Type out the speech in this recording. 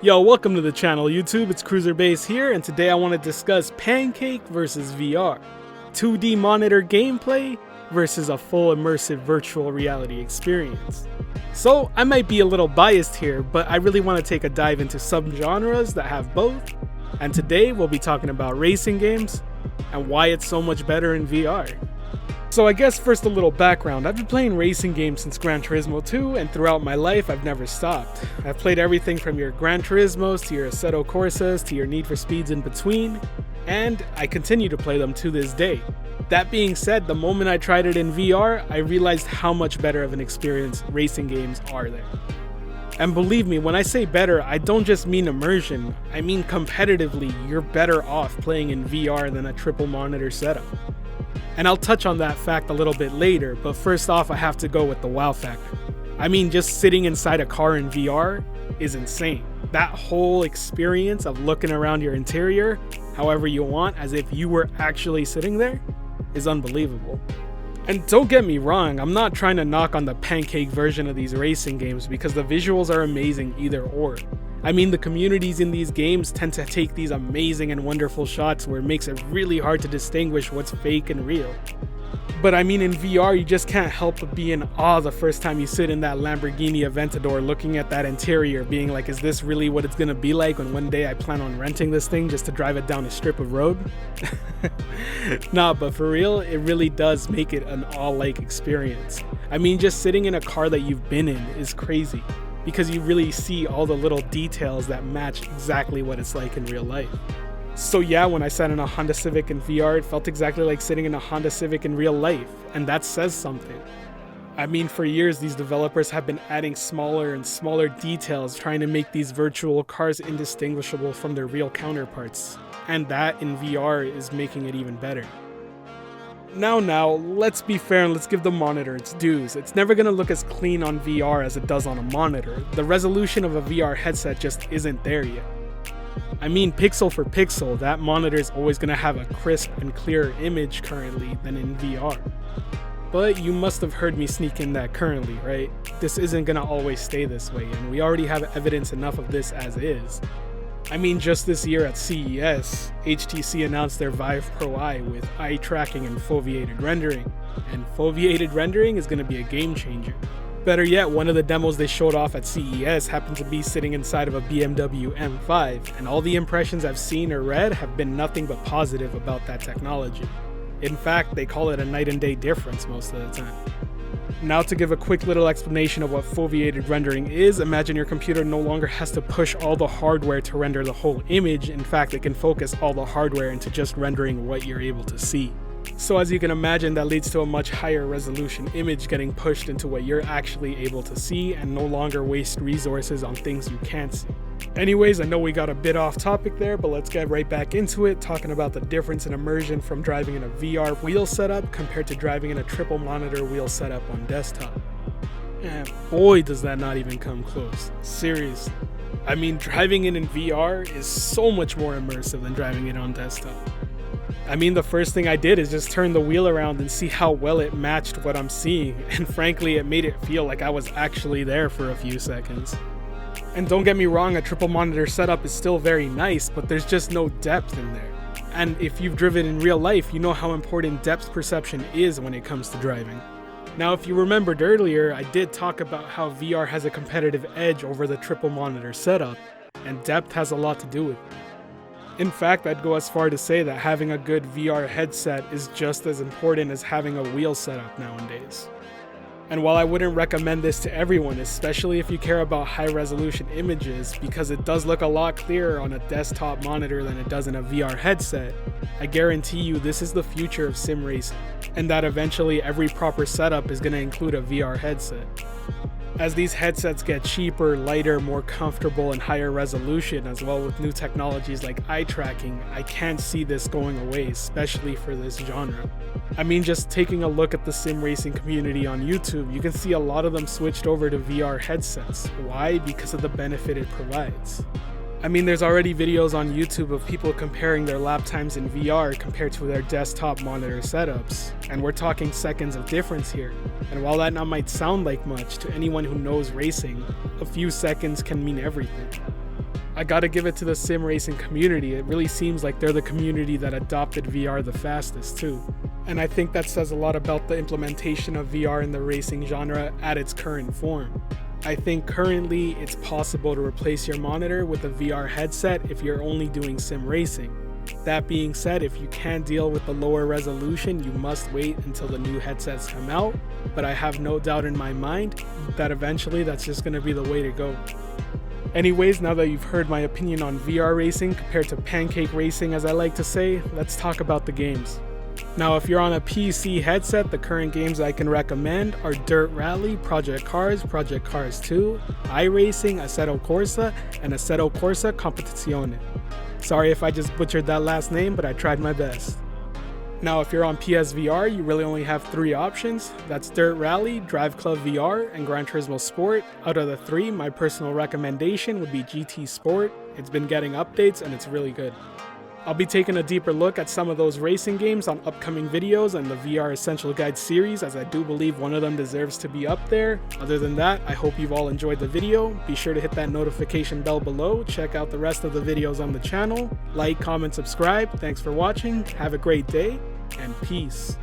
Yo, welcome to the channel YouTube, it's CruzerBass here, and today I want to discuss Pancake versus VR. 2D monitor gameplay versus a full immersive virtual reality experience. So, I might be a little biased here, but I really want to take a dive into subgenres that have both, and today we'll be talking about racing games and why it's so much better in VR. So I guess first a little background. I've been playing racing games since Gran Turismo 2, and throughout my life I've never stopped. I've played everything from your Gran Turismos to your Assetto Corsas to your Need for Speeds in between, and I continue to play them to this day. That being said, the moment I tried it in VR, I realized how much better of an experience racing games are there. And believe me, when I say better, I don't just mean immersion, I mean competitively, you're better off playing in VR than a triple monitor setup. And I'll touch on that fact a little bit later, but first off I have to go with the wow factor. I mean, just sitting inside a car in VR is insane. That whole experience of looking around your interior however you want as if you were actually sitting there is unbelievable. And don't get me wrong, I'm not trying to knock on the Pancake version of these racing games because the visuals are amazing either or. I mean, the communities in these games tend to take these amazing and wonderful shots where it makes it really hard to distinguish what's fake and real. But I mean, in VR, you just can't help but be in awe the first time you sit in that Lamborghini Aventador looking at that interior, being like, is this really what it's gonna be like when one day I plan on renting this thing just to drive it down a strip of road? Nah, but for real, it really does make it an awe-like experience. I mean, just sitting in a car that you've been in is crazy, because you really see all the little details that match exactly what it's like in real life. So yeah, when I sat in a Honda Civic in VR, it felt exactly like sitting in a Honda Civic in real life, and that says something. I mean, for years these developers have been adding smaller and smaller details trying to make these virtual cars indistinguishable from their real counterparts, and that in VR is making it even better. Now, let's be fair and let's give the monitor its dues. It's never gonna look as clean on VR as it does on a monitor. The resolution of a VR headset just isn't there yet. I mean, pixel for pixel, that monitor is always gonna have a crisp and clearer image currently than in VR. But you must have heard me sneak in that currently, right? This isn't gonna always stay this way, and we already have evidence enough of this as is. I mean, just this year at CES, HTC announced their Vive Pro Eye with eye tracking and foveated rendering, and foveated rendering is going to be a game changer. Better yet, one of the demos they showed off at CES happened to be sitting inside of a BMW M5, and all the impressions I've seen or read have been nothing but positive about that technology. In fact, they call it a night and day difference most of the time. Now, to give a quick little explanation of what foveated rendering is, imagine your computer no longer has to push all the hardware to render the whole image. In fact, it can focus all the hardware into just rendering what you're able to see. So as you can imagine, that leads to a much higher resolution image getting pushed into what you're actually able to see and no longer waste resources on things you can't see. Anyways, I know we got a bit off topic there, but let's get right back into it, talking about the difference in immersion from driving in a VR wheel setup compared to driving in a triple monitor wheel setup on desktop. And boy, does that not even come close. Seriously. I mean, driving in VR is so much more immersive than driving it on desktop. I mean, the first thing I did is just turn the wheel around and see how well it matched what I'm seeing, and frankly, it made it feel like I was actually there for a few seconds. And don't get me wrong, a triple monitor setup is still very nice, but there's just no depth in there. And if you've driven in real life, you know how important depth perception is when it comes to driving. Now, if you remembered earlier, I did talk about how VR has a competitive edge over the triple monitor setup, and depth has a lot to do with it. In fact, I'd go as far to say that having a good VR headset is just as important as having a wheel setup nowadays. And while I wouldn't recommend this to everyone, especially if you care about high-resolution images, because it does look a lot clearer on a desktop monitor than it does in a VR headset, I guarantee you this is the future of sim racing, and that eventually every proper setup is going to include a VR headset. As these headsets get cheaper, lighter, more comfortable, and higher resolution, as well with new technologies like eye tracking, I can't see this going away, especially for this genre. I mean, just taking a look at the sim racing community on YouTube, you can see a lot of them switched over to VR headsets. Why? Because of the benefit it provides. I mean, there's already videos on YouTube of people comparing their lap times in VR compared to their desktop monitor setups, and we're talking seconds of difference here. And while that not might sound like much, to anyone who knows racing, a few seconds can mean everything. I gotta give it to the sim racing community. It really seems like they're the community that adopted VR the fastest too. And I think that says a lot about the implementation of VR in the racing genre at its current form. I think currently it's possible to replace your monitor with a VR headset if you're only doing sim racing. That being said, if you can't deal with the lower resolution, you must wait until the new headsets come out, but I have no doubt in my mind that eventually that's just going to be the way to go. Anyways, now that you've heard my opinion on VR racing compared to pancake racing, as I like to say, let's talk about the games. Now, if you're on a PC headset, the current games I can recommend are Dirt Rally, Project Cars 2, iRacing, Assetto Corsa, and Assetto Corsa Competizione. Sorry if I just butchered that last name, but I tried my best. Now, if you're on PSVR, you really only have 3 options. That's Dirt Rally, Drive Club VR, and Gran Turismo Sport. Out of the 3, my personal recommendation would be GT Sport. It's been getting updates and it's really good. I'll be taking a deeper look at some of those racing games on upcoming videos and the VR Essential Guide series, as I do believe one of them deserves to be up there. Other than that, I hope you've all enjoyed the video. Be sure to hit that notification bell below. Check out the rest of the videos on the channel. Like, comment, subscribe. Thanks for watching. Have a great day, and peace.